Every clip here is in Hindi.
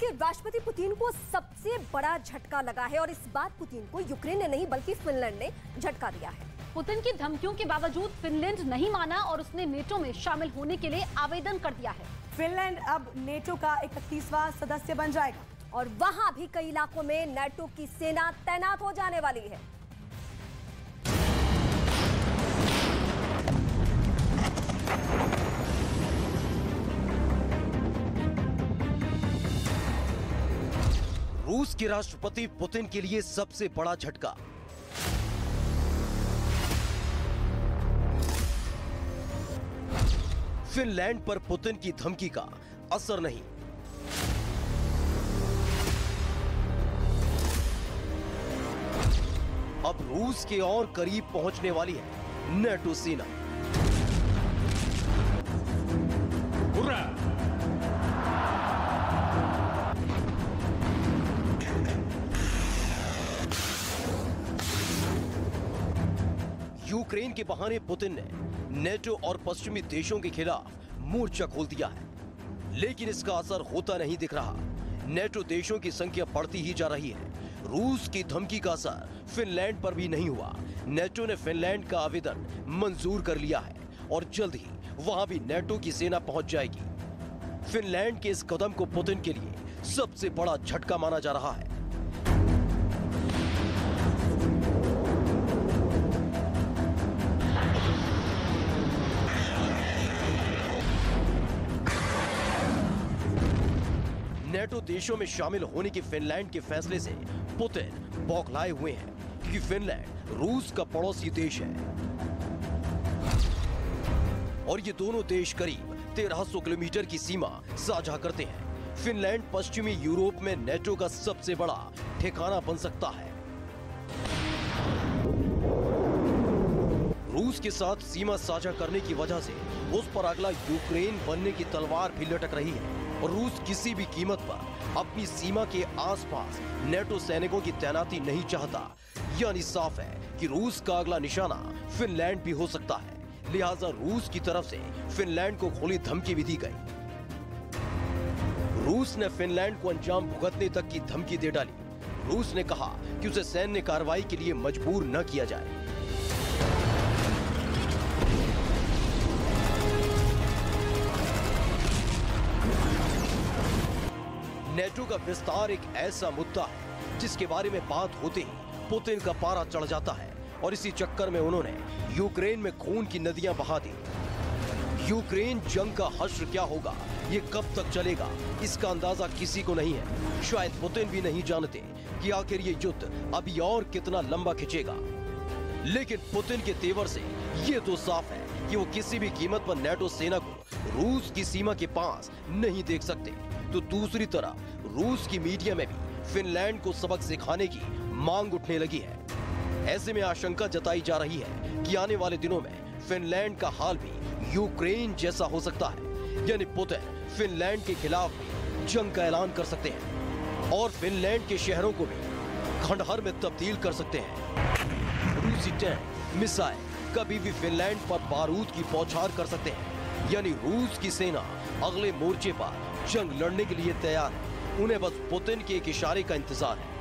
देखिए, राष्ट्रपति पुतिन को सबसे बड़ा झटका लगा है और इस बार पुतिन को यूक्रेन ने नहीं बल्कि फिनलैंड ने झटका दिया है। पुतिन की धमकियों के बावजूद फिनलैंड नहीं माना और उसने नेटो में शामिल होने के लिए आवेदन कर दिया है। फिनलैंड अब नेटो का 31वां सदस्य बन जाएगा और वहां भी कई इलाकों में नेटो की सेना तैनात हो जाने वाली है। रूस के राष्ट्रपति पुतिन के लिए सबसे बड़ा झटका। फिनलैंड पर पुतिन की धमकी का असर नहीं। अब रूस के और करीब पहुंचने वाली है नेटो सेना। यूक्रेन के बहाने पुतिन ने नेटो और पश्चिमी देशों के खिलाफ मोर्चा खोल दिया है, लेकिन इसका असर होता नहीं दिख रहा। नेटो देशों की संख्या बढ़ती ही जा रही है। रूस की धमकी का असर फिनलैंड पर भी नहीं हुआ। नेटो ने फिनलैंड का आवेदन मंजूर कर लिया है और जल्द ही वहां भी नेटो की सेना पहुंच जाएगी। फिनलैंड के इस कदम को पुतिन के लिए सबसे बड़ा झटका माना जा रहा है। नेटो देशों में शामिल होने के फिनलैंड के फैसले से पुतिन बौखलाए हुए हैं कि फिनलैंड रूस का पड़ोसी देश है और ये दोनों देश करीब 1300 किलोमीटर की सीमा साझा करते हैं। फिनलैंड पश्चिमी यूरोप में नेटो का सबसे बड़ा ठिकाना बन सकता है। रूस के साथ सीमा साझा करने की वजह से उस पर अगला यूक्रेन बनने की तलवार भी लटक रही है और रूस किसी भी कीमत पर अपनी सीमा के आसपास नेटो सैनिकों की तैनाती नहीं चाहता। यानी साफ है कि रूस का अगला निशाना फिनलैंड भी हो सकता है। लिहाजा रूस की तरफ से फिनलैंड को खुली धमकी भी दी गई। रूस ने फिनलैंड को अंजाम भुगतने तक की धमकी दे डाली। रूस ने कहा कि उसे सैन्य कार्रवाई के लिए मजबूर न किया जाए। नेटो का विस्तार एक ऐसा मुद्दा है जिसके बारे में बात होते ही पुतिन का पारा चढ़ जाता है और इसी चक्कर में उन्होंने यूक्रेन में खून की नदियां बहा दी। यूक्रेन जंग का हश्र क्या होगा, ये कब तक चलेगा, इसका अंदाजा किसी को नहीं है। शायद पुतिन भी नहीं जानते कि आखिर ये युद्ध अभी और कितना लंबा खिंचेगा। लेकिन पुतिन के तेवर से ये तो साफ है कि वो किसी भी कीमत पर नेटो सेना को रूस की सीमा के पास नहीं देख सकते। तो दूसरी तरफ रूस की मीडिया में भी फिनलैंड को सबक सिखाने की मांग उठने लगी है। ऐसे में आशंका जताई जा रही है कि आने वाले दिनों में फिनलैंड का हाल भी यूक्रेन जैसा हो सकता है। यानी पुतिन फिनलैंड के खिलाफ भी जंग का ऐलान कर सकते हैं और फिनलैंड के शहरों को भी खंडहर में तब्दील कर सकते हैं। रूसी टैंक, मिसाइल कभी भी फिनलैंड पर बारूद की बौछार कर सकते हैं। यानी रूस की सेना अगले मोर्चे पर जंग लड़ने के लिए तैयार है। उन्हें बस पुतिन के एक इशारे का इंतजार है।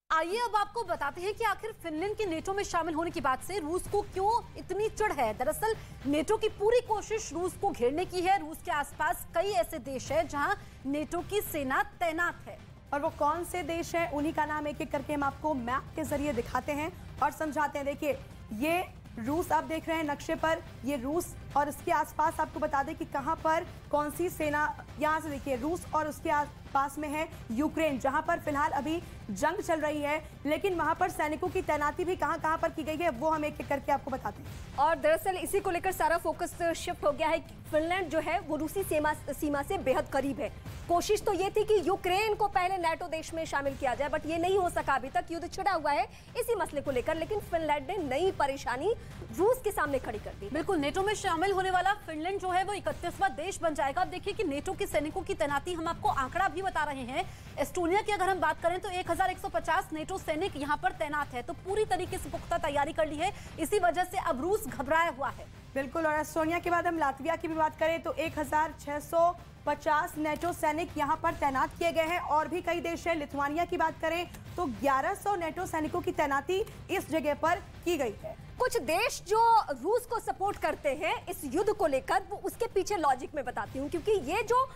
आइए अब आपको बताते हैं कि आखिर फिनलैंड के नेटो में शामिल होने की बात से रूस को क्यों इतनी चिढ़ है। दरअसल नेटो की पूरी कोशिश रूस को घेरने की है। रूस के आसपास कई ऐसे देश हैं जहां नेटो की सेना तैनात है और वो कौन से देश हैं, उन्हीं का नाम एक एक करके हम आपको मैप के जरिए दिखाते हैं और समझाते हैं। देखिए, ये रूस आप देख रहे हैं नक्शे पर, ये रूस और इसके आसपास आपको बता दें कि कहां पर कौन सी सेना, यहां से देखिए रूस और उसके आसपास में है यूक्रेन, जहां पर फिलहाल अभी जंग चल रही है। लेकिन वहां पर सैनिकों की तैनाती भी कहां पर की गई है वो हम एक एक करके आपको बताते हैं। और दरअसल इसी को लेकर सारा फोकस शिफ्ट हो गया है। फिनलैंड जो है वो रूसी सीमा से बेहद करीब है। कोशिश तो ये थी कि यूक्रेन को पहले नेटो देश में शामिल किया जाए, बट ये नहीं हो सका। अभी तक युद्ध छिड़ा हुआ है इसी मसले को लेकर, लेकिन फिनलैंड ने नई परेशानी रूस के सामने खड़ी कर दी। बिल्कुल, नेटो में शामिल होने वाला फिनलैंड जो है वो 31वां देश बन जाएगा। अब देखिए कि नेटो के सैनिकों की तैनाती, हम आपको आंकड़ा भी बता रहे हैं। एस्टोनिया की अगर हम बात करें तो 1150 नेटो सैनिक यहाँ पर तैनात है। तो पूरी तरीके से पुख्ता तैयारी कर ली है। इसी वजह से अब रूस घबराया हुआ है। बिल्कुल। और एस्टोनिया के बाद हम लातविया की भी बात करें तो 1650 नेटो सैनिक यहां पर तैनात किए गए हैं। और भी कई देश हैं। लिथुआनिया की बात करें तो 1100 नेटो सैनिकों की तैनाती इस जगह पर की गई है। कुछ देश जो रूस को सपोर्ट करते हैं इस युद्ध को लेकर, वो उसके पीछे लॉजिक में बताती हूँ, क्योंकि ये जो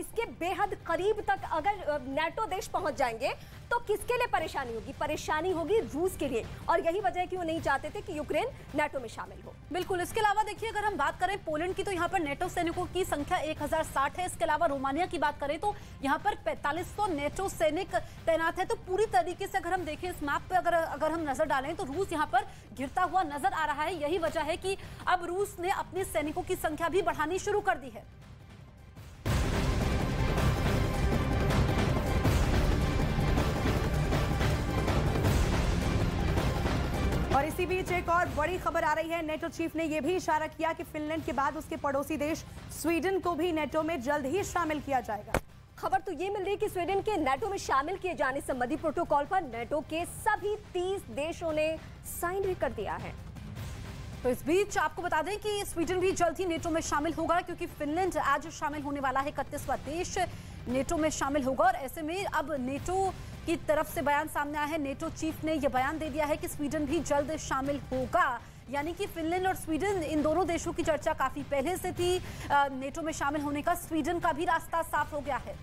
इसके बेहद करीब तक अगर नेटो देश पहुंच जाएंगे तो किसके लिए परेशानी होगी? परेशानी होगी रूस के लिए। और यही वजह है कि वो नहीं चाहते थे कि यूक्रेन नेटो में शामिल हो। बिल्कुल। इसके अलावा देखिए, अगर हम बात करें पोलैंड की तो यहाँ पर नेटो सैनिकों की संख्या 1060 है। इसके अलावा रोमानिया की बात करें तो यहाँ पर 4500 नेटो सैनिक तैनात है। तो पूरी तरीके से अगर हम देखें इस मैप पे, अगर हम नजर डालें तो रूस यहाँ पर गिरता हुआ नजर आ रहा है। यही वजह है कि अब रूस ने अपने सैनिकों की संख्या भी बढ़ानी शुरू कर दी है। और इसी बीच एक और बड़ी खबर आ रही है। नेटो चीफ ने यह भी इशारा किया कि फिनलैंड के बाद उसके पड़ोसी देश स्वीडन को भी नेटो में जल्द ही शामिल किया जाएगा। खबर तो ये मिल रही है कि स्वीडन के नेटो में शामिल किए जाने संबंधी प्रोटोकॉल पर नेटो के सभी 30 देशों ने साइन भी कर दिया है। तो इस बीच आपको बता दें कि स्वीडन भी जल्द ही नेटो में शामिल होगा, क्योंकि फिनलैंड आज शामिल होने वाला है। 31वां देश नेटो में शामिल होगा। और ऐसे में अब नेटो की तरफ से बयान सामने आया है। नेटो चीफ ने यह बयान दे दिया है कि स्वीडन भी जल्द शामिल होगा। यानी कि फिनलैंड और स्वीडन, इन दोनों देशों की चर्चा काफी पहले से थी। नेटो में शामिल होने का स्वीडन का भी रास्ता साफ हो गया है।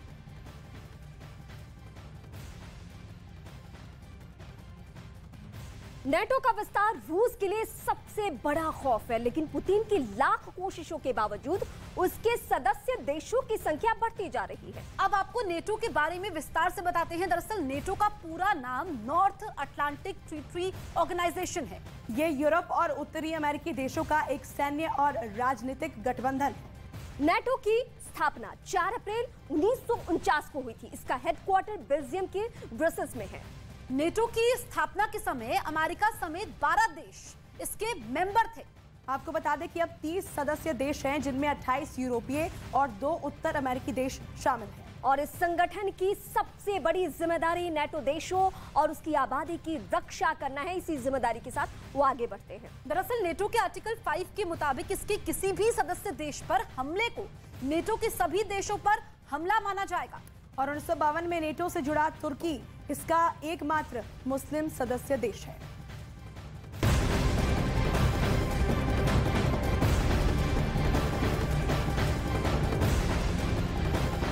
नेटो का विस्तार रूस के लिए सबसे बड़ा खौफ है, लेकिन पुतिन की लाख कोशिशों के बावजूद उसके सदस्य देशों की संख्या बढ़ती जा रही है। अब आपको नेटो के बारे में विस्तार से बताते हैं। दरअसल नेटो का पूरा नाम नॉर्थ अटलांटिक ट्रीटी ऑर्गेनाइजेशन है। ये यूरोप और उत्तरी अमेरिकी देशों का एक सैन्य और राजनीतिक गठबंधन है। नेटो की स्थापना 4 अप्रैल 1949 को हुई थी। इसका हेडक्वार्टर बेल्जियम के ब्रसेल्स में है। नेटो की स्थापना के समय अमेरिका समेत 12 देश इसके मेंबर थे। आपको बता दें कि अब 30 सदस्य देश हैं, जिनमें 28 यूरोपीय और 2 उत्तर अमेरिकी देश शामिल हैं। और इस संगठन की सबसे बड़ी जिम्मेदारी नेटो देशों और उसकी आबादी की रक्षा करना है। इसी जिम्मेदारी के साथ वो आगे बढ़ते हैं। दरअसल नेटो के आर्टिकल 5 के मुताबिक इसके किसी भी सदस्य देश पर हमले को नेटो के सभी देशों पर हमला माना जाएगा। और 1952 में नेटो से जुड़ा तुर्की इसका एकमात्र मुस्लिम सदस्य देश है।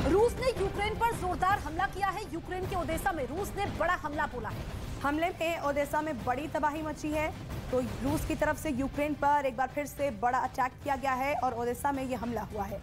रूस ने यूक्रेन पर जोरदार हमला किया है। यूक्रेन के ओडेसा में रूस ने बड़ा हमला बोला है। हमले में ओडेसा में बड़ी तबाही मची है। तो रूस की तरफ से यूक्रेन पर एक बार फिर से बड़ा अटैक किया गया है और ओडेसा में यह हमला हुआ है।